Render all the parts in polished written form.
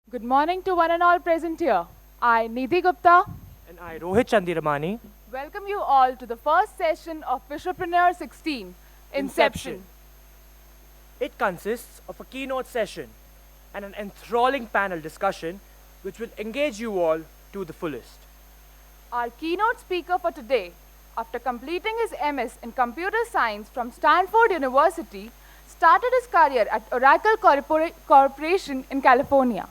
Good morning to one and all present here. I, Nidhi Gupta, And I, Rohit Chandiramani. welcome you all to the first session of Vishwapreneur 16, Inception. It consists of a keynote session and an enthralling panel discussion which will engage you all to the fullest. Our keynote speaker for today, after completing his MS in Computer Science from Stanford University, started his career at Oracle Corporation in California.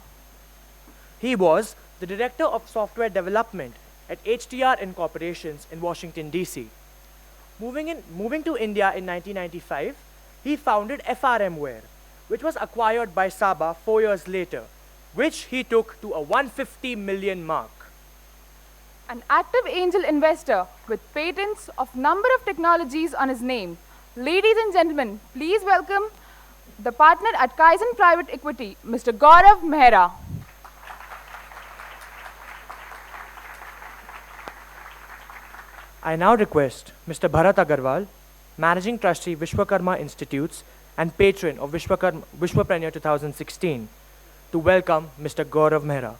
He was the Director of Software Development at HTR Incorporations in Washington, D.C. Moving to India in 1995, he founded FRMware, which was acquired by Saba 4 years later, which he took to a 150 million mark. An active angel investor with patents of number of technologies on his name. Ladies and gentlemen, please welcome the partner at Kaizen Private Equity, Mr. Gaurav Mehra. I now request Mr. Bharat Agarwal, Managing Trustee, Vishwakarma Institutes and Patron of Vishwapreneur 2016, to welcome Mr. Gaurav Mehra.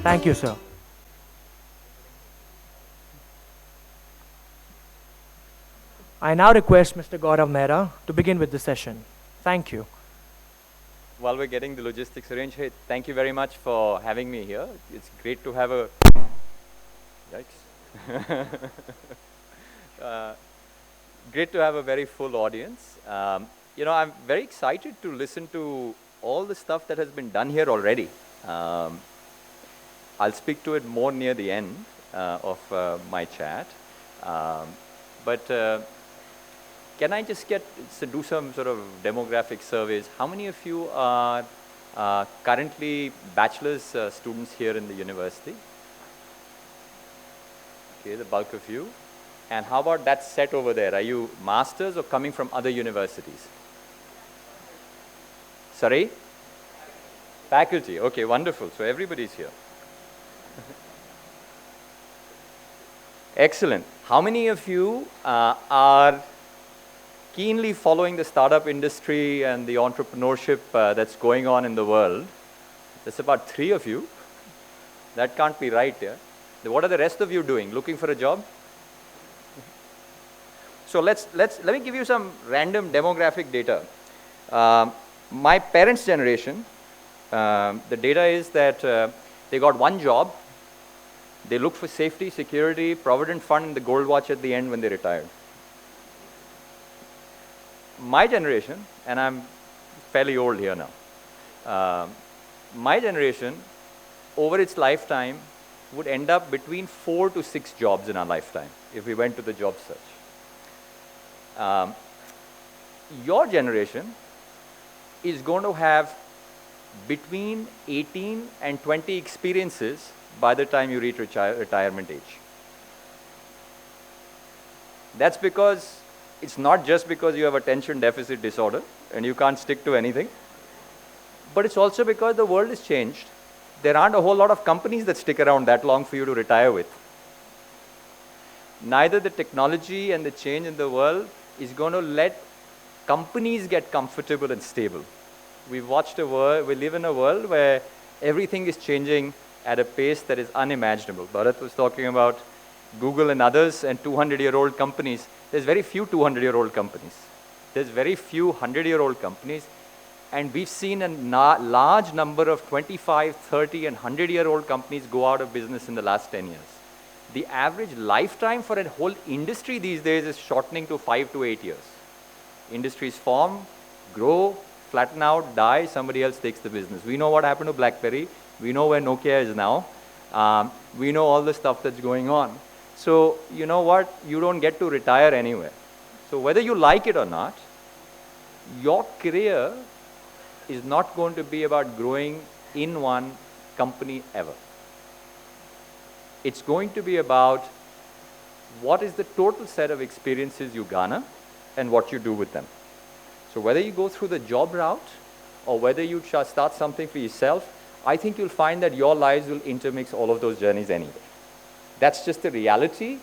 Thank you, sir. I now request Mr. Gaurav Mehra to begin with the session. Thank you. While we're getting the logistics arranged, hey, thank you very much for having me here. It's great to have a... Yikes. Great to have a very full audience. I'm very excited to listen to all the stuff that has been done here already. I'll speak to it more near the end of my chat. But can I just do some sort of demographic surveys? How many of you are currently bachelor's students here in the university? Okay, the bulk of you. And how about that set over there? Are you masters or coming from other universities? Sorry? Faculty. Okay, wonderful. So everybody's here. Excellent. How many of you are keenly following the startup industry and the entrepreneurship that's going on in the world? There's about 3 of you. That can't be right, yeah? What are the rest of you doing? Looking for a job? So let me give you some random demographic data. My parents' generation, the data is that they got one job. They looked for safety, security, provident fund, and the gold watch at the end when they retired. My generation, and I'm fairly old here now, my generation, over its lifetime, would end up between 4 to 6 jobs in our lifetime if we went to the job search. Your generation is going to have between 18 and 20 experiences by the time you reach retirement age. That's because it's not just because you have attention deficit disorder and you can't stick to anything, but it's also because the world has changed. There aren't a whole lot of companies that stick around that long for you to retire with. Neither the technology and the change in the world is going to let companies get comfortable and stable. We live in a world where everything is changing at a pace that is unimaginable. Bharat was talking about Google and others and 200-year-old companies. There's very few 200-year-old companies. There's very few 100-year-old companies. And we've seen a large number of 25, 30, and 100-year-old companies go out of business in the last 10 years. The average lifetime for a whole industry these days is shortening to 5 to 8 years. Industries form, grow, flatten out, die, somebody else takes the business. We know what happened to BlackBerry. We know where Nokia is now. We know all the stuff that's going on. So, you know what? You don't get to retire anywhere. So whether you like it or not, your career is not going to be about growing in one company ever. It's going to be about what is the total set of experiences you garner and what you do with them. So whether you go through the job route or whether you start something for yourself, I think you'll find that your lives will intermix all of those journeys anyway. That's just the reality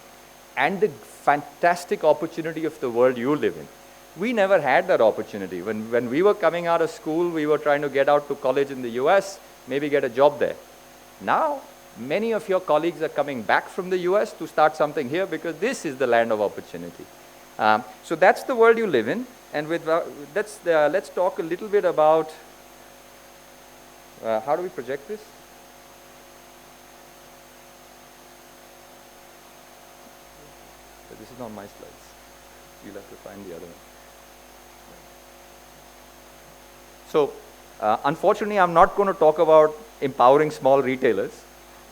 and the fantastic opportunity of the world you live in. We never had that opportunity. When we were coming out of school, we were trying to get out to college in the US, maybe get a job there. Now, many of your colleagues are coming back from the US to start something here because this is the land of opportunity. So that's the world you live in. And let's talk a little bit about how do we project this? So this is not my slides. You'll have to find the other one. So, unfortunately, I'm not going to talk about empowering small retailers.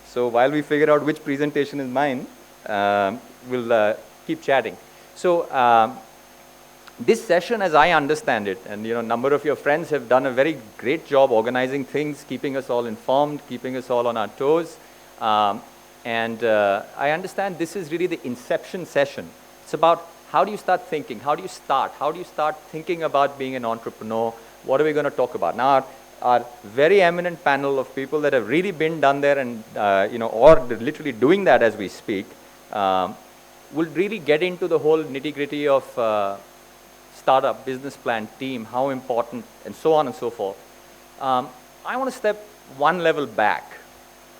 So while we figure out which presentation is mine, we'll keep chatting. So this session, as I understand it, and a number of your friends have done a very great job organizing things, keeping us all informed, keeping us all on our toes. And I understand this is really the inception session. It's about how do you start thinking? How do you start? How do you start thinking about being an entrepreneur? What are we going to talk about? Now, our very eminent panel of people that have really been done there and, or literally doing that as we speak, will really get into the whole nitty-gritty of startup, business plan, team, how important, and so on and so forth. I want to step one level back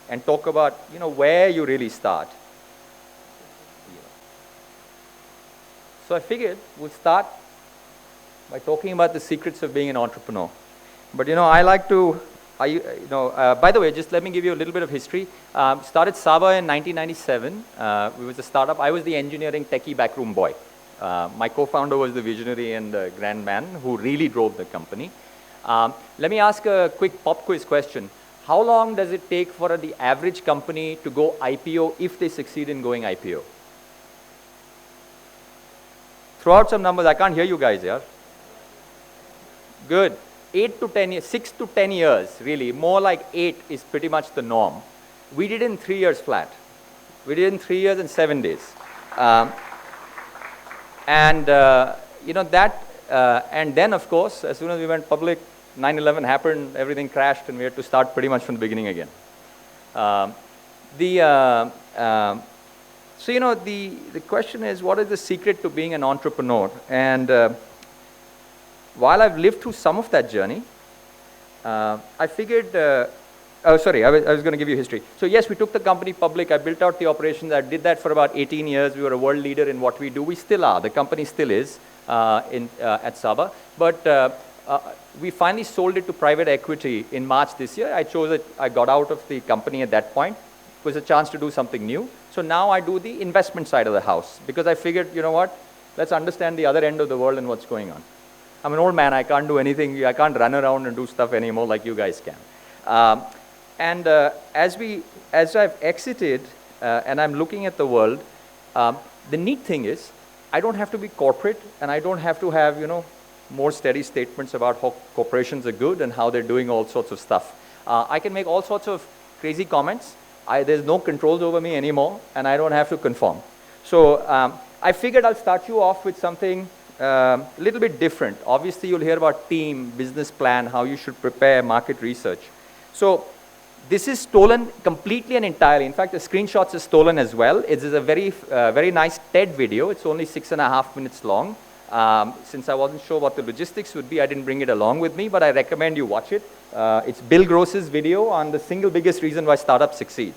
and talk about, where you really start. So I figured we'll start by talking about the secrets of being an entrepreneur. But I like to, by the way, just let me give you a little bit of history. Started Saba in 1997. We was a startup. I was the engineering techie backroom boy. My co-founder was the visionary and the grand man who really drove the company. Let me ask a quick pop quiz question. How long does it take for the average company to go IPO if they succeed in going IPO? Throw out some numbers. I can't hear you guys, yeah? Good. 8 to 10 years, 6 to 10 years, really. More like 8 is pretty much the norm. We did it in 3 years flat. We did it in 3 years and 7 days. And then, of course, as soon as we went public, 9/11 happened, everything crashed, and we had to start pretty much from the beginning again. So, the question is, what is the secret to being an entrepreneur? And while I've lived through some of that journey, I figured, I was going to give you history. So yes, we took the company public. I built out the operations. I did that for about 18 years. We were a world leader in what we do. We still are. The company still is at Saba. But we finally sold it to private equity in March this year. I chose it. I got out of the company at that point. It was a chance to do something new. So now I do the investment side of the house because I figured, let's understand the other end of the world and what's going on. I'm an old man. I can't do anything. I can't run around and do stuff anymore like you guys can. As I've exited and I'm looking at the world, the neat thing is I don't have to be corporate and I don't have to have, more steady statements about how corporations are good and how they're doing all sorts of stuff. I can make all sorts of crazy comments. There's no controls over me anymore and I don't have to conform. So I figured I'll start you off with something a little bit different. Obviously, you'll hear about team, business plan, how you should prepare, market research. So this is stolen completely and entirely. In fact, the screenshots are stolen as well. It is a very nice TED video. It's only 6.5 minutes long. Since I wasn't sure what the logistics would be, I didn't bring it along with me, but I recommend you watch it. It's Bill Gross's video on the single biggest reason why startups succeed.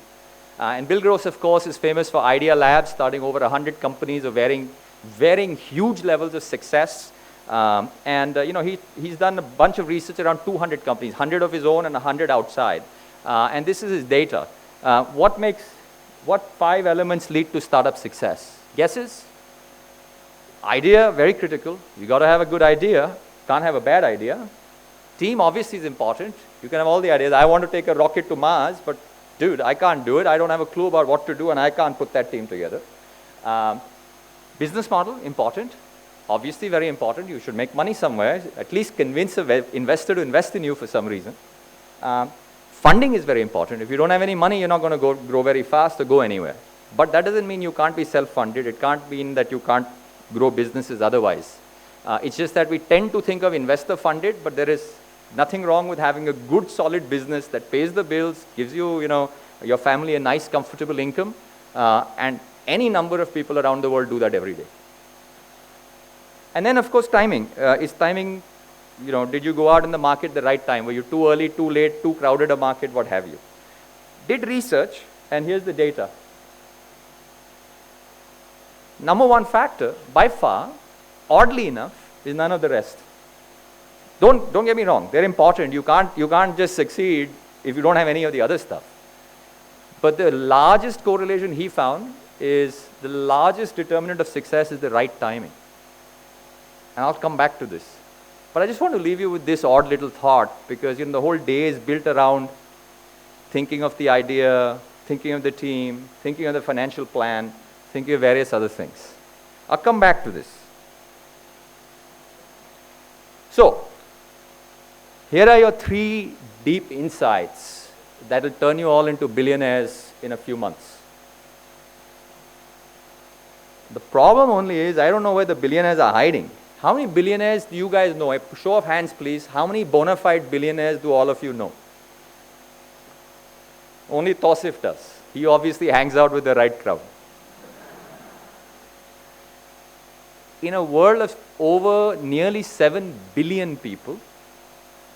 And Bill Gross, of course, is famous for Idea Labs, starting over 100 companies of varying huge levels of success. He's done a bunch of research around 200 companies, 100 of his own and 100 outside. And this is his data. What 5 elements lead to startup success? Guesses? Idea, very critical. You got to have a good idea. Can't have a bad idea. Team obviously is important. You can have all the ideas. I want to take a rocket to Mars, but dude, I can't do it. I don't have a clue about what to do, and I can't put that team together. Business model, important. Obviously very important. You should make money somewhere. At least convince an investor to invest in you for some reason. Funding is very important. If you don't have any money, you're not going to grow very fast or go anywhere. But that doesn't mean you can't be self-funded. It can't mean that you can't grow businesses otherwise. It's just that we tend to think of investor funded, but there is nothing wrong with having a good, solid business that pays the bills, gives you, your family a nice, comfortable income, and any number of people around the world do that every day. And then, of course, timing. Is timing, did you go out in the market at the right time? Were you too early, too late, too crowded a market, what have you? Did research, and here's the data. Number one factor, by far, oddly enough, is none of the rest. Don't get me wrong, they're important. You can't just succeed if you don't have any of the other stuff. But the largest correlation he found is the largest determinant of success is the right timing. And I'll come back to this. But I just want to leave you with this odd little thought, because the whole day is built around thinking of the idea, thinking of the team, thinking of the financial plan, thinking of various other things. I'll come back to this. So, here are your 3 deep insights that will turn you all into billionaires in a few months. The problem only is, I don't know where the billionaires are hiding. How many billionaires do you guys know? A show of hands, please. How many bona fide billionaires do all of you know? Only Tausif does. He obviously hangs out with the right crowd. In a world of over nearly 7 billion people,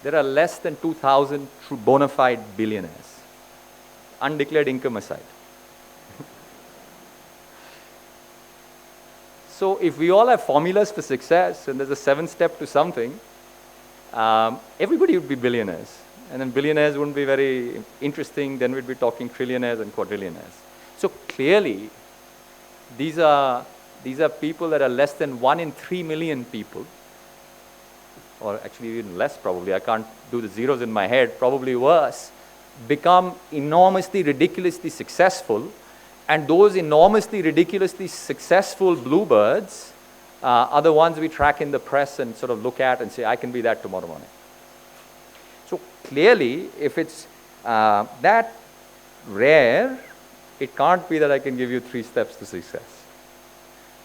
there are less than 2,000 true bona fide billionaires, undeclared income aside. So if we all have formulas for success, and there's a 7-step to something, everybody would be billionaires. And then billionaires wouldn't be very interesting, then we'd be talking trillionaires and quadrillionaires. So clearly, these are people that are less than 1 in 3 million people, or actually even less probably, I can't do the zeros in my head, probably worse, become enormously, ridiculously successful. And those enormously, ridiculously successful bluebirds are the ones we track in the press and sort of look at and say, I can be that tomorrow morning. So clearly, if it's that rare, it can't be that I can give you 3 steps to success.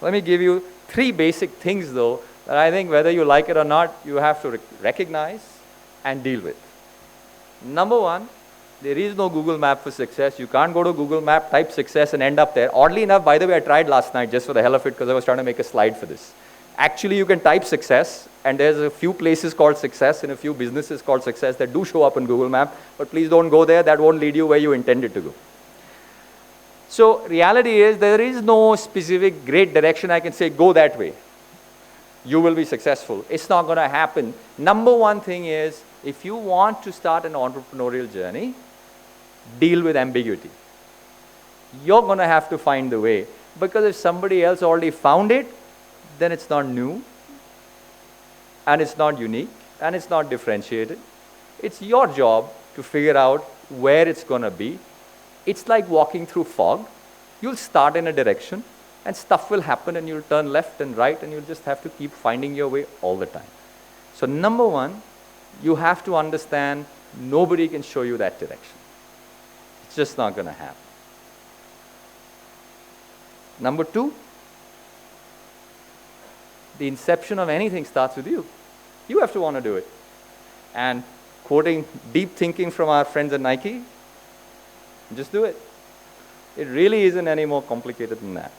Let me give you 3 basic things, though, that I think whether you like it or not, you have to recognize and deal with. Number 1, there is no Google map for success. You can't go to Google map, type success, and end up there. Oddly enough, by the way, I tried last night just for the hell of it because I was trying to make a slide for this. Actually, you can type success, and there's a few places called success and a few businesses called success that do show up in Google map, but please don't go there. That won't lead you where you intended to go. So reality is there is no specific great direction I can say, go that way. You will be successful. It's not going to happen. Number 1 thing is, if you want to start an entrepreneurial journey, deal with ambiguity. You're going to have to find the way, because if somebody else already found it, then it's not new, and it's not unique, and it's not differentiated. It's your job to figure out where it's going to be. It's like walking through fog. You'll start in a direction, and stuff will happen, and you'll turn left and right, and you'll just have to keep finding your way all the time. So number 1, you have to understand nobody can show you that direction. It's just not going to happen. Number 2, the inception of anything starts with you. You have to want to do it. And quoting deep thinking from our friends at Nike, just do it. It really isn't any more complicated than that.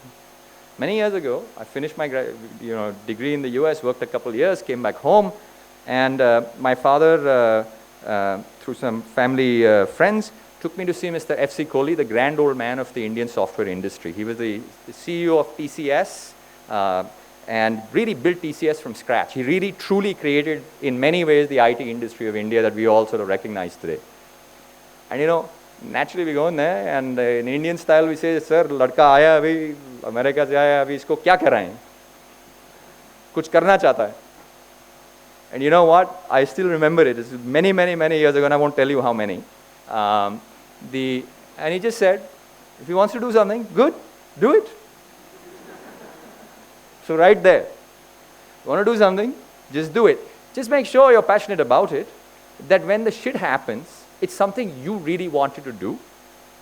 Many years ago, I finished my degree in the US, worked a couple of years, came back home, and my father, through some family friends, took me to see Mr. F.C. Kohli, the grand old man of the Indian software industry. He was the CEO of TCS and really built TCS from scratch. He really, truly created, in many ways, the IT industry of India that we all sort of recognize today. And naturally we go in there, and in Indian style we say, sir, ladka aaya abhi, America se aaya abhi, isko kya karaye? Kuch karna chahta hai. And you know what? I still remember it. It's many, many, many years ago, and I won't tell you how many. And he just said, if he wants to do something, good, do it. So right there, you want to do something, just do it. Just make sure you're passionate about it, that when the shit happens, it's something you really wanted to do,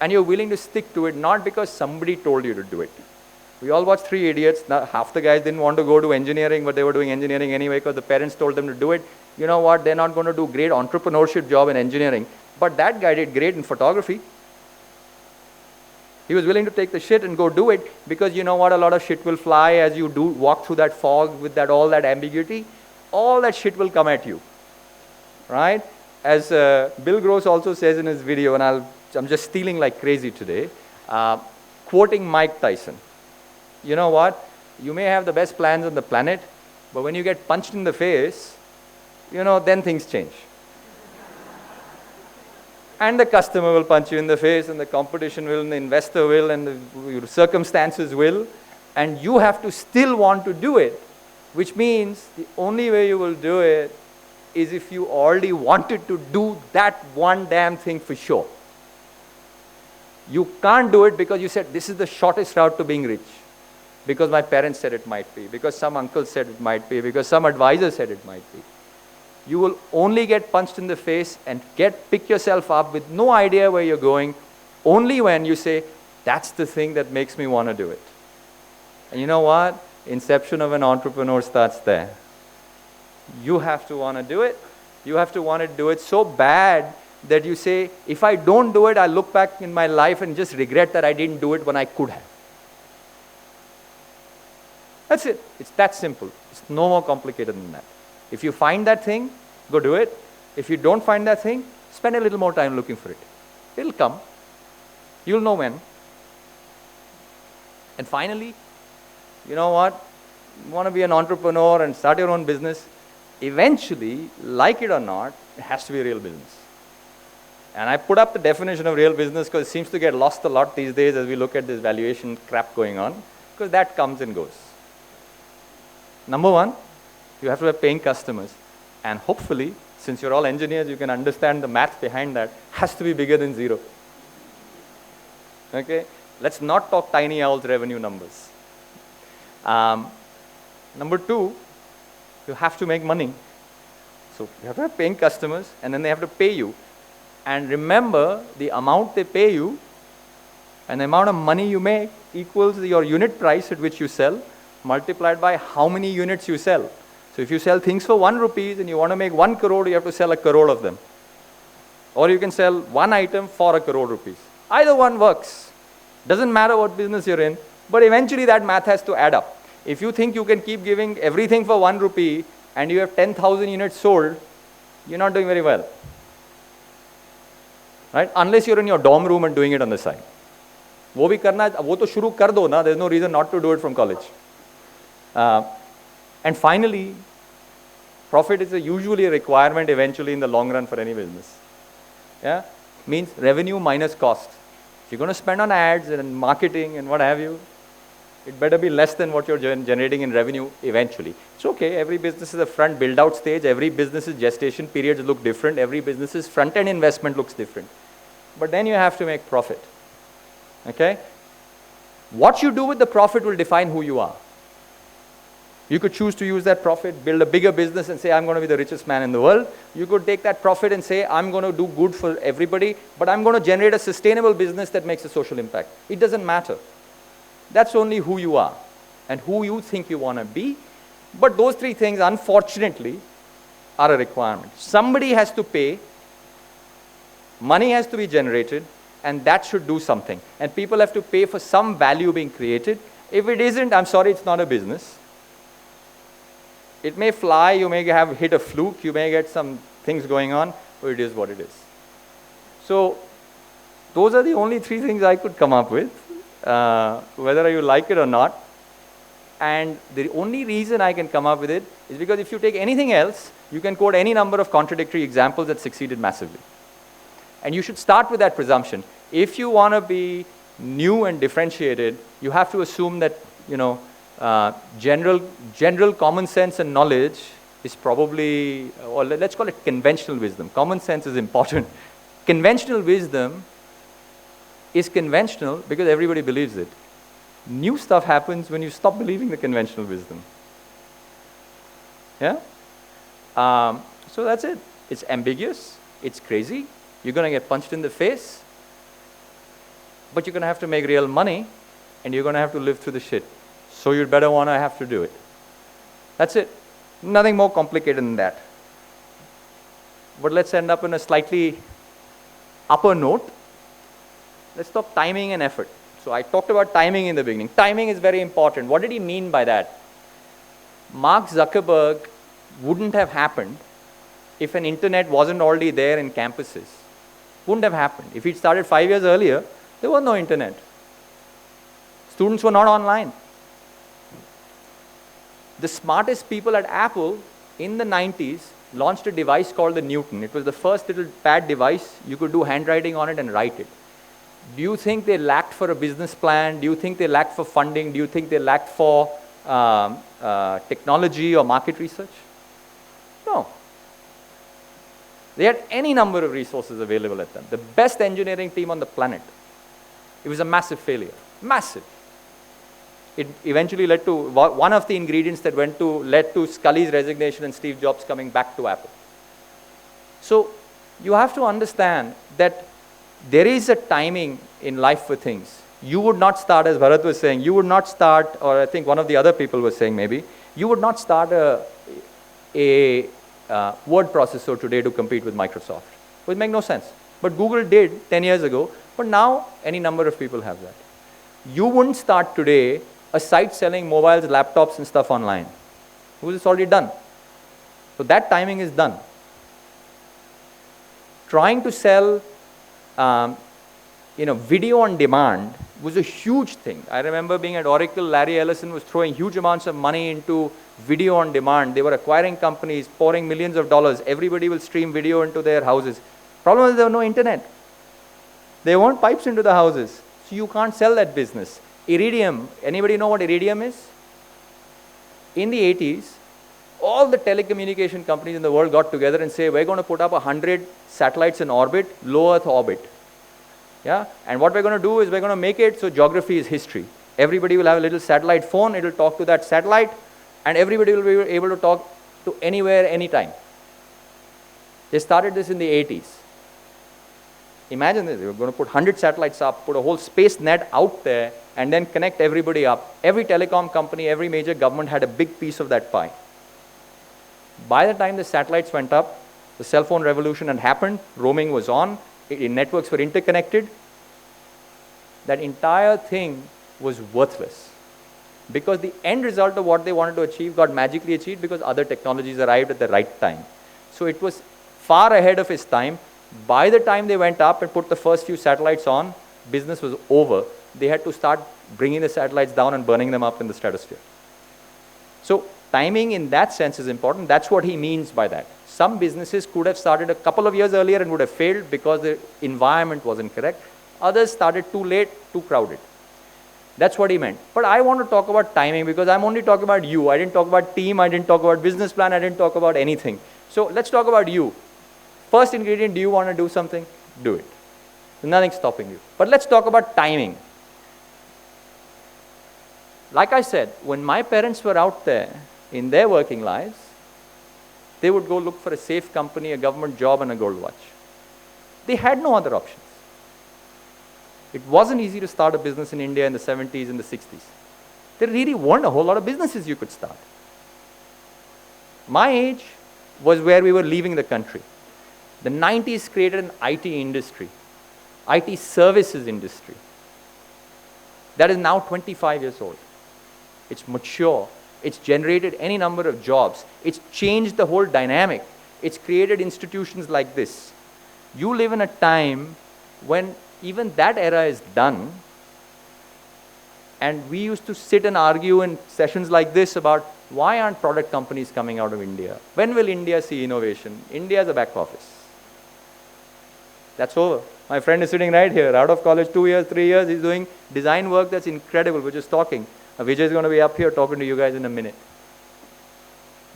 and you're willing to stick to it, not because somebody told you to do it. We all watched Three Idiots. Now, half the guys didn't want to go to engineering, but they were doing engineering anyway because the parents told them to do it. You know what? They're not going to do great entrepreneurship job in engineering. But that guy did great in photography. He was willing to take the shit and go do it because you know what? A lot of shit will fly as you do walk through that fog with that all that ambiguity. All that shit will come at you, right? As Bill Gross also says in his video, and I'm just stealing like crazy today, quoting Mike Tyson. You know what? You may have the best plans on the planet, but when you get punched in the face, you know, then things change. And the customer will punch you in the face, and the competition will, and the investor will, and the circumstances will, and you have to still want to do it, which means the only way you will do it is if you already wanted to do that one damn thing for sure. You can't do it because you said, this is the shortest route to being rich. Because my parents said it might be, because some uncle said it might be, because some advisor said it might be. You will only get punched in the face and pick yourself up with no idea where you're going, only when you say, that's the thing that makes me want to do it. And you know what? Inception of an entrepreneur starts there. You have to want to do it. You have to want to do it so bad that you say, if I don't do it, I'll look back in my life and just regret that I didn't do it when I could have. That's it. It's that simple. It's no more complicated than that. If you find that thing, go do it. If you don't find that thing, spend a little more time looking for it. It'll come. You'll know when. And finally, you know what? You want to be an entrepreneur and start your own business. Eventually, like it or not, it has to be a real business. And I put up the definition of real business because it seems to get lost a lot these days as we look at this valuation crap going on, because that comes and goes. Number one, you have to have paying customers. And hopefully, since you're all engineers, you can understand the math behind that, has to be bigger than zero. Okay? Let's not talk tiny owl's revenue numbers. Number two, you have to make money. So you have to have paying customers, and then they have to pay you. And remember, the amount they pay you and the amount of money you make equals your unit price at which you sell, multiplied by how many units you sell. So if you sell things for 1 rupee and you want to make 1 crore, you have to sell 1 crore of them. Or you can sell one item for 1 crore rupees. Either one works. Doesn't matter what business you're in, but eventually that math has to add up. If you think you can keep giving everything for 1 rupee and you have 10,000 units sold, you're not doing very well. Right? Unless you're in your dorm room and doing it on the side. वो भी करना है, वो तो शुरू कर दो ना. There's no reason not to do it from college. And finally, profit is usually a requirement eventually in the long run for any business. Yeah, means revenue minus cost. If you're going to spend on ads and marketing and what have you, it better be less than what you're generating in revenue eventually. It's okay. Every business is a front build-out stage. Every business's gestation periods look different. Every business's front-end investment looks different. But then you have to make profit. Okay? What you do with the profit will define who you are. You could choose to use that profit, build a bigger business and say, I'm going to be the richest man in the world. You could take that profit and say, I'm going to do good for everybody, but I'm going to generate a sustainable business that makes a social impact. It doesn't matter. That's only who you are and who you think you want to be. But those three things, unfortunately, are a requirement. Somebody has to pay, money has to be generated, and that should do something. And people have to pay for some value being created. If it isn't, I'm sorry, it's not a business. It may fly, you may have hit a fluke, you may get some things going on, but it is what it is. So, those are the only three things I could come up with, whether you like it or not. And the only reason I can come up with it is because if you take anything else, you can quote any number of contradictory examples that succeeded massively. And you should start with that presumption. If you want to be new and differentiated, you have to assume that, you know, general common sense and knowledge is probably, or let's call it conventional wisdom. Common sense is important. Conventional wisdom is conventional because everybody believes it. New stuff happens when you stop believing the conventional wisdom. Yeah? So that's it. It's ambiguous. It's crazy. You're going to get punched in the face. But you're going to have to make real money. and you're going to have to live through the shit. So you'd better want to have to do it. That's it. Nothing more complicated than that. But let's end up in a slightly upper note. Let's talk timing and effort. So I talked about timing in the beginning. Timing is very important. What did he mean by that? Mark Zuckerberg wouldn't have happened if an internet wasn't already there in campuses. Wouldn't have happened. If he'd started 5 years earlier, there was no internet. Students were not online. The smartest people at Apple in the 90s launched a device called the Newton. It was the first little pad device. You could do handwriting on it and write it. Do you think they lacked for a business plan? Do you think they lacked for funding? Do you think they lacked for technology or market research? No. They had any number of resources available at them. The best engineering team on the planet. It was a massive failure. Massive. It eventually led to one of the ingredients that led to Scully's resignation and Steve Jobs coming back to Apple. So you have to understand that there is a timing in life for things. You would not start, as Bharat was saying, you would not start, or I think one of the other people was saying maybe, you would not start a word processor today to compete with Microsoft. It would make no sense. But Google did 10 years ago, but now any number of people have that. You wouldn't start today a site selling mobiles, laptops and stuff online. Because it's already done. So that timing is done. Trying to sell video on demand was a huge thing. I remember being at Oracle, Larry Ellison was throwing huge amounts of money into video on demand. They were acquiring companies, pouring millions of dollars. Everybody will stream video into their houses. Problem is there was no internet. There weren't pipes into the houses. So you can't sell that business. Iridium, anybody know what Iridium is? In the 80s, all the telecommunication companies in the world got together and say, we're going to put up 100 satellites in orbit, low Earth orbit. Yeah? And what we're going to do is we're going to make it so geography is history. Everybody will have a little satellite phone, it will talk to that satellite, and everybody will be able to talk to anywhere, anytime. They started this in the 80s. Imagine this, they were going to put 100 satellites up, put a whole space net out there, and then connect everybody up. Every telecom company, every major government had a big piece of that pie. By the time the satellites went up, the cell phone revolution had happened, roaming was on, networks were interconnected. That entire thing was worthless. Because the end result of what they wanted to achieve got magically achieved because other technologies arrived at the right time. So it was far ahead of its time. By the time they went up and put the first few satellites on, business was over. They had to start bringing the satellites down and burning them up in the stratosphere. So timing in that sense is important. That's what he means by that. Some businesses could have started a couple of years earlier and would have failed because the environment wasn't correct. Others started too late, too crowded. That's what he meant. But I want to talk about timing because I'm only talking about you. I didn't talk about team, I didn't talk about business plan, I didn't talk about anything. So let's talk about you. First ingredient, do you want to do something? Do it. Nothing's stopping you. But let's talk about timing. Like I said, when my parents were out there in their working lives, they would go look for a safe company, a government job, and a gold watch. They had no other options. It wasn't easy to start a business in India in the 70s and the 60s. There really weren't a whole lot of businesses you could start. My age was where we were leaving the country. The 90s created an IT industry, IT services industry. That is now 25 years old. It's mature. It's generated any number of jobs. It's changed the whole dynamic. It's created institutions like this. You live in a time when even that era is done, and we used to sit and argue in sessions like this about why aren't product companies coming out of India? When will India see innovation? India is a back office. That's over. My friend is sitting right here, out of college 2 years, 3 years, he's doing design work that's incredible. We're just talking. Vijay is going to be up here talking to you guys in a minute.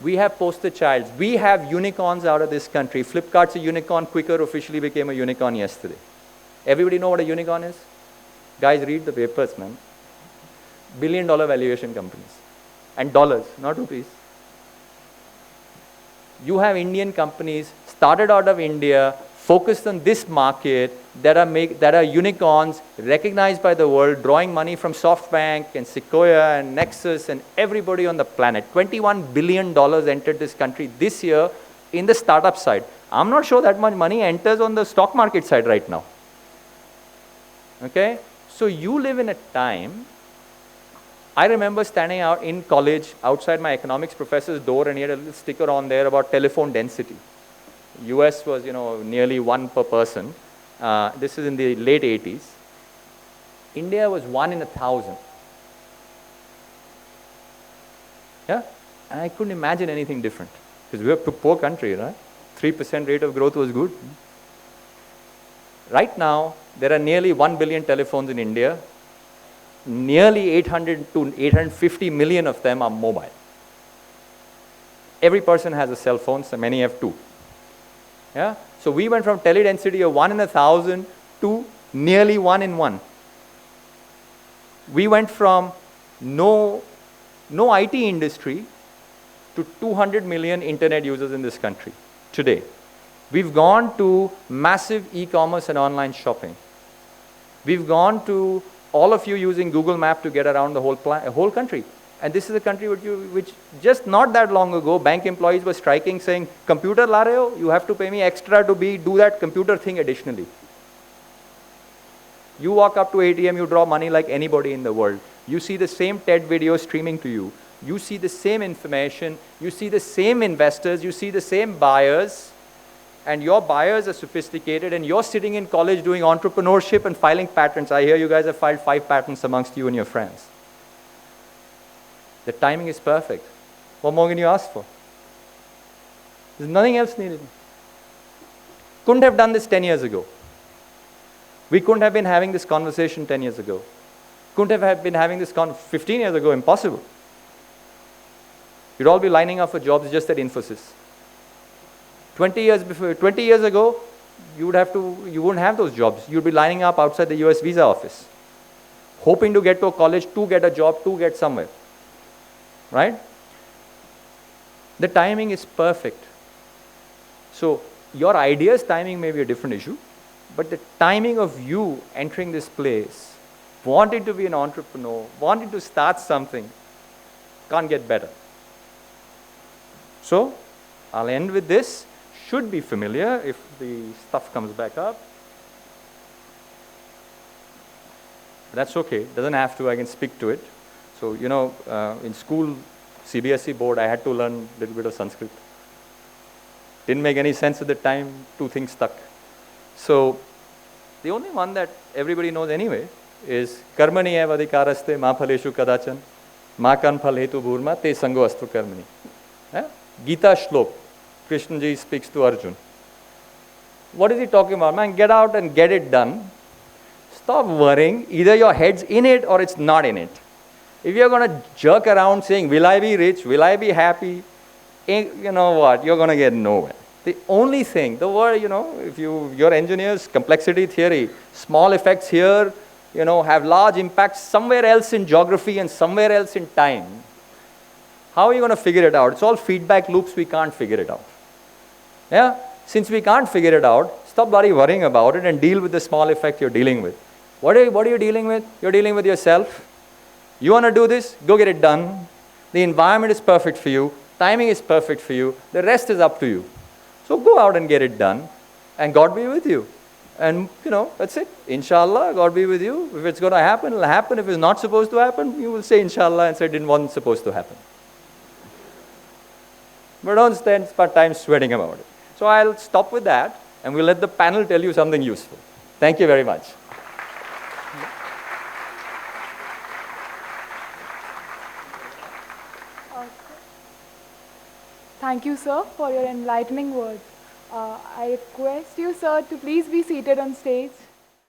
We have poster childs. We have unicorns out of this country. Flipkart's a unicorn. Quikr officially became a unicorn yesterday. Everybody know what a unicorn is? Guys, read the papers, man. Billion-dollar valuation companies. And dollars, not rupees. You have Indian companies started out of India, focused on this market, that are unicorns, recognized by the world, drawing money from SoftBank and Sequoia and Nexus and everybody on the planet. $21 billion entered this country this year in the startup side. I'm not sure that much money enters on the stock market side right now. Okay? So you live in a time. I remember standing out in college outside my economics professor's door, and he had a little sticker on there about telephone density. US was, nearly 1 per person. This is in the late 80s. India was 1 in 1,000. Yeah? And I couldn't imagine anything different. Because we were a poor country, right? 3% rate of growth was good. Right now, there are nearly 1 billion telephones in India. Nearly 800 to 850 million of them are mobile. Every person has a cell phone, so many have 2. Yeah? So we went from tele-density of 1 in 1,000 to nearly 1 in 1. We went from no IT industry to 200 million internet users in this country today. We've gone to massive e-commerce and online shopping. We've gone to all of you using Google Maps to get around the whole country. And this is a country which just not that long ago, bank employees were striking saying, computer la rahe ho, you have to pay me extra to do that computer thing additionally. You walk up to ATM, you draw money like anybody in the world. You see the same TED video streaming to you. You see the same information. You see the same investors. You see the same buyers. And your buyers are sophisticated, and you're sitting in college doing entrepreneurship and filing patents. I hear you guys have filed 5 patents amongst you and your friends. The timing is perfect. What more can you ask for? There's nothing else needed. Couldn't have done this 10 years ago. We couldn't have been having this conversation 10 years ago. Couldn't have been having this 15 years ago. Impossible. You'd all be lining up for jobs just at Infosys. 20 years ago, you wouldn't have those jobs. You'd be lining up outside the US visa office, hoping to get to a college, to get a job, to get somewhere. Right? The timing is perfect. So your idea's timing may be a different issue, but the timing of you entering this place, wanting to be an entrepreneur, wanting to start something, can't get better. So I'll end with this. Should be familiar if the stuff comes back up. That's okay. Doesn't have to. I can speak to it. So, in school, CBSE board, I had to learn a little bit of Sanskrit. Didn't make any sense at the time. 2 things stuck. So, the only one that everybody knows anyway is Karmani eva adhikaraste ma phaleshu kadachan ma kan phal hetu bhurma te sango astu karmani. Gita shlok. Krishna ji speaks to Arjun. What is he talking about? Man, get out and get it done. Stop worrying. Either your head's in it or it's not in it. If you're going to jerk around saying, will I be rich? Will I be happy? You know what? You're going to get nowhere. The only thing, the word, if you're engineers, complexity theory, small effects here, have large impacts somewhere else in geography and somewhere else in time. How are you going to figure it out? It's all feedback loops. We can't figure it out. Yeah? Since we can't figure it out, stop worrying about it and deal with the small effect you're dealing with. What are you dealing with? You're dealing with yourself. You want to do this? Go get it done. The environment is perfect for you. Timing is perfect for you. The rest is up to you. So go out and get it done. And God be with you. And, that's it. Inshallah, God be with you. If it's going to happen, it'll happen. If it's not supposed to happen, you will say Inshallah and say it wasn't supposed to happen. But don't spend time sweating about it. So I'll stop with that, and we'll let the panel tell you something useful. Thank you very much. Thank you, sir, for your enlightening words. I request you, sir, to please be seated on stage.